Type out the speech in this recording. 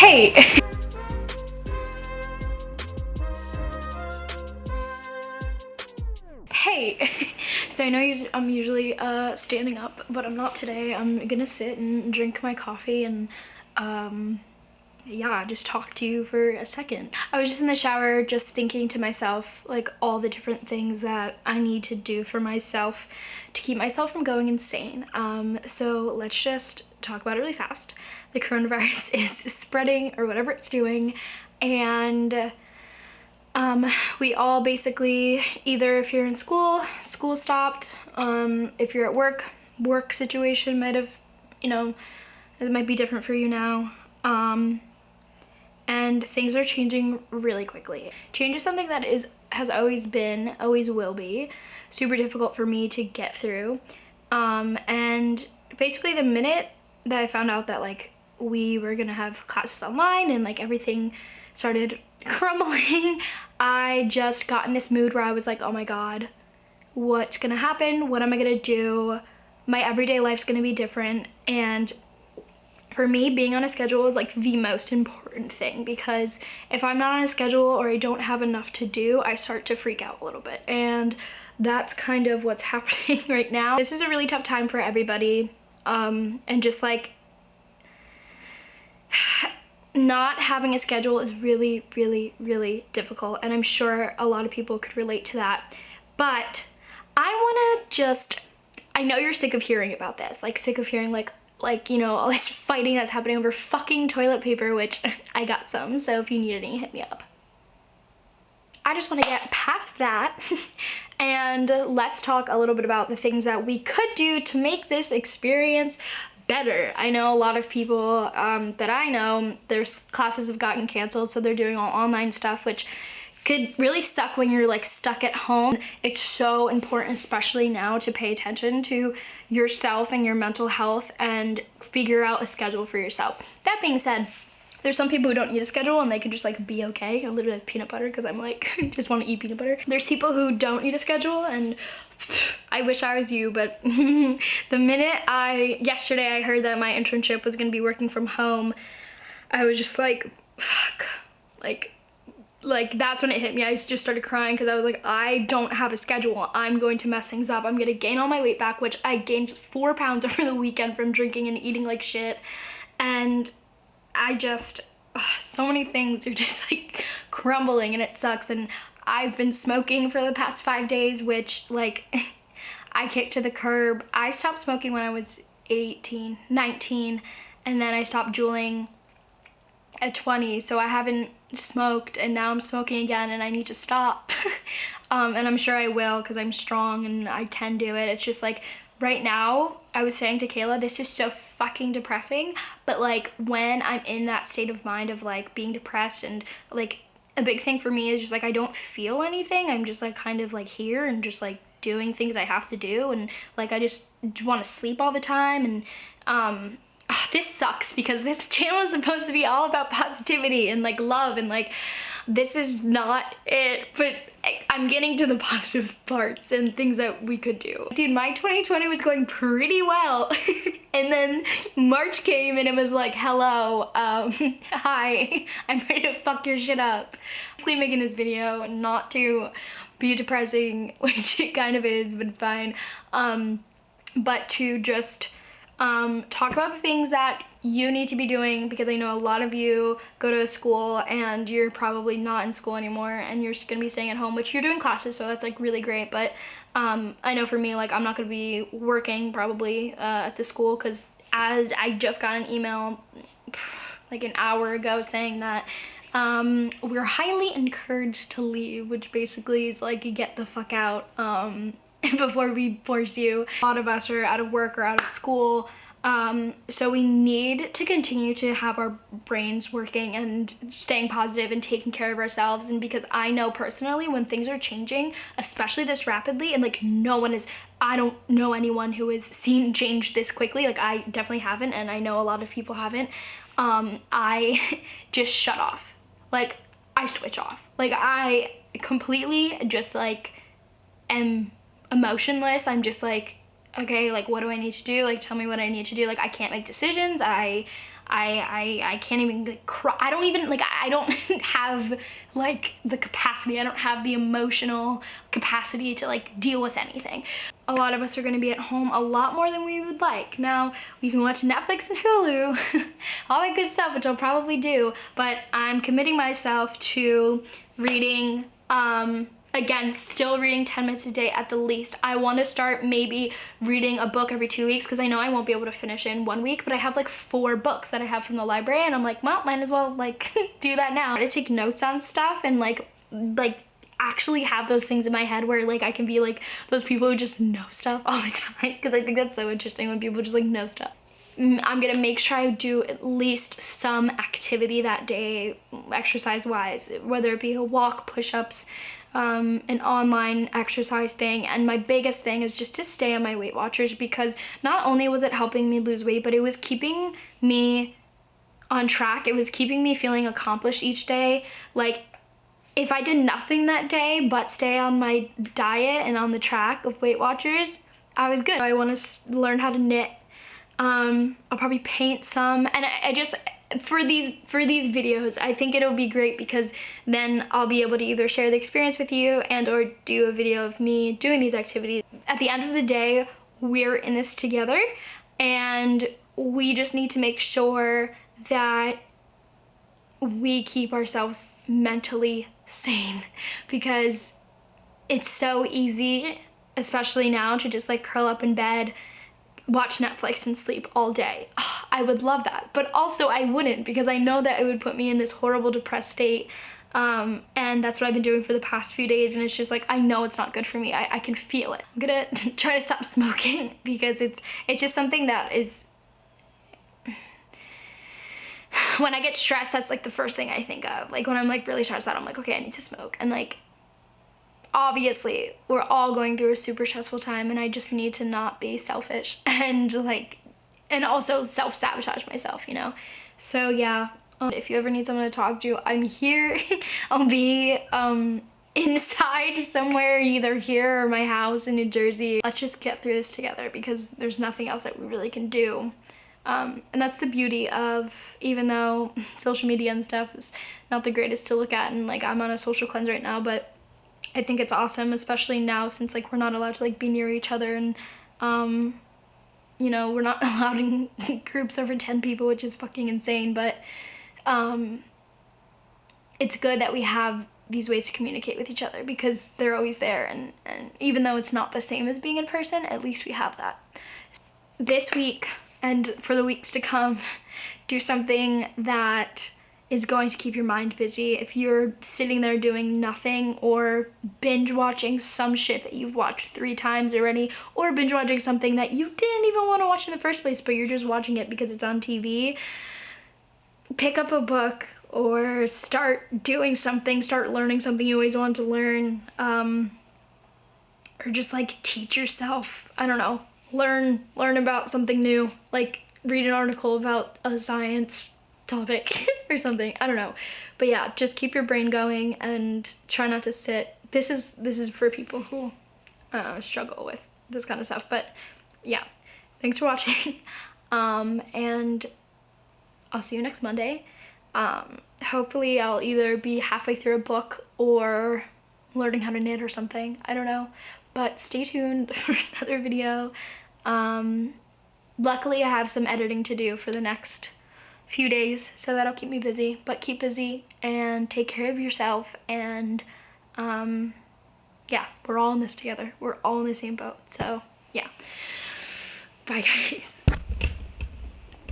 Hey! Hey! So I know I'm usually standing up, but I'm not today. I'm gonna sit and drink my coffee and yeah, just talk to you for a second. I was just in the shower just thinking to myself like all the different things that I need to do for myself to keep myself from going insane. So let's just talk about it really fast. The coronavirus is spreading, or whatever it's doing, and we all basically, either if you're in school stopped, if you're at work situation might have, you know, it might be different for you now. And things are changing really quickly. Change is something that has always been, always will be, super difficult for me to get through. And basically the minute that I found out that like we were gonna have classes online and like everything started crumbling, I just got in this mood where I was like, oh my God, what's gonna happen? What am I gonna do? My everyday life's gonna be different. And for me, being on a schedule is like the most important thing, because if I'm not on a schedule or I don't have enough to do, I start to freak out a little bit. And that's kind of what's happening right now. This is a really tough time for everybody. And just like not having a schedule is really, really, really difficult. And I'm sure a lot of people could relate to that. But I know you're sick of hearing about this, like sick of hearing like, you know, all this fighting that's happening over fucking toilet paper, which I got some, so if you need any, hit me up. I just want to get past that and let's talk a little bit about the things that we could do to make this experience better. I know a lot of people that I know, their classes have gotten canceled, so they're doing all online stuff, which could really suck when you're like stuck at home. It's so important, especially now, to pay attention to yourself and your mental health and figure out a schedule for yourself. That being said, there's some people who don't need a schedule and they can just like be okay. I literally have peanut butter because I'm like, just want to eat peanut butter. There's people who don't need a schedule, and I wish I was you, but the minute yesterday I heard that my internship was gonna be working from home, I was just like, fuck, like that's when it hit me. I just started crying because I was like, I don't have a schedule. I'm going to mess things up. I'm gonna gain all my weight back, which I gained 4 pounds over the weekend from drinking and eating like shit. And I just, so many things are just like crumbling and it sucks. And I've been smoking for the past 5 days, which like I kicked to the curb. I stopped smoking when I was 18, 19, and then I stopped juuling at 20, so I haven't smoked, and now I'm smoking again and I need to stop. And I'm sure I will, because I'm strong and I can do it. It's just like right now, I was saying to Kayla, this is so fucking depressing, but like when I'm in that state of mind of like being depressed, and like a big thing for me is just like I don't feel anything. I'm just like kind of like here and just like doing things I have to do, and like I just want to sleep all the time. And this sucks because this channel is supposed to be all about positivity and like love, and like this is not it, but I'm getting to the positive parts and things that we could do. Dude, my 2020 was going pretty well and then March came and it was like, hello, hi, I'm ready to fuck your shit up. Basically making this video not to be depressing, which it kind of is, but it's fine, but to just talk about the things that you need to be doing, because I know a lot of you go to a school and you're probably not in school anymore and you're gonna be staying at home, which you're doing classes, so that's like really great. But I know for me, like I'm not gonna be working probably at the school, because as I just got an email like an hour ago saying that we're highly encouraged to leave, which basically is like get the fuck out before we force you. A lot of us are out of work or out of school, so we need to continue to have our brains working and staying positive and taking care of ourselves. And because I know personally, when things are changing, especially this rapidly, and like I don't know anyone who has seen change this quickly, like I definitely haven't, and I know a lot of people haven't, I just shut off. Like I switch off. Like I completely just like am emotionless. I'm just like, okay, like what do I need to do? Like tell me what I need to do. Like I can't make decisions. I I can't even like, cry. I don't even like, I don't have like the capacity. I don't have the emotional capacity to like deal with anything. A lot of us are gonna be at home a lot more than we would like. Now, we can watch Netflix and Hulu, all that good stuff, which I'll probably do, but I'm committing myself to reading, again, still reading 10 minutes a day at the least. I want to start maybe reading a book every 2 weeks because I know I won't be able to finish in 1 week, but I have like 4 books that I have from the library and I'm like, well, might as well like do that now. To take notes on stuff and like actually have those things in my head where like I can be like those people who just know stuff all the time, because I think that's so interesting when people just like know stuff. I'm gonna make sure I do at least some activity that day, exercise-wise, whether it be a walk, push-ups, an online exercise thing. And my biggest thing is just to stay on my Weight Watchers, because not only was it helping me lose weight, but it was keeping me on track. It was keeping me feeling accomplished each day. Like, if I did nothing that day but stay on my diet and on the track of Weight Watchers, I was good. I want to learn how to knit. I'll probably paint some, and I just, for these videos, I think it'll be great because then I'll be able to either share the experience with you and or do a video of me doing these activities. At the end of the day, we're in this together, and we just need to make sure that we keep ourselves mentally sane, because it's so easy, especially now, to just like curl up in bed, watch Netflix and sleep all day. I would love that, but also I wouldn't, because I know that it would put me in this horrible depressed state, and that's what I've been doing for the past few days, and it's just like, I know it's not good for me. I can feel it. I'm gonna try to stop smoking because it's just something that is, when I get stressed, that's like the first thing I think of. Like when I'm like really stressed out, I'm like, okay, I need to smoke. And like, obviously we're all going through a super stressful time, and I just need to not be selfish and like, and also self-sabotage myself, you know? So yeah, if you ever need someone to talk to, I'm here. I'll be inside somewhere, either here or my house in New Jersey. Let's just get through this together, because there's nothing else that we really can do. And that's the beauty of, even though social media and stuff is not the greatest to look at, and like I'm on a social cleanse right now, but I think it's awesome, especially now since like we're not allowed to like be near each other, and you know, we're not allowed in groups over 10 people, which is fucking insane, but it's good that we have these ways to communicate with each other, because they're always there, and even though it's not the same as being in person, at least we have that. This week, and for the weeks to come, do something that is going to keep your mind busy. If you're sitting there doing nothing, or binge watching some shit that you've watched 3 times already, or binge watching something that you didn't even want to watch in the first place, but you're just watching it because it's on TV, pick up a book or start doing something, start learning something you always wanted to learn, or just like teach yourself, I don't know, learn about something new, like read an article about a science topic or something, I don't know. But yeah, just keep your brain going and try not to sit. This is for people who struggle with this kind of stuff. But yeah, thanks for watching, and I'll see you next Monday. Hopefully I'll either be halfway through a book or learning how to knit or something, I don't know, but stay tuned for another video. Luckily I have some editing to do for the next few days, so that'll keep me busy. But keep busy and take care of yourself, and yeah, we're all in this together. We're all in the same boat. So yeah, bye guys.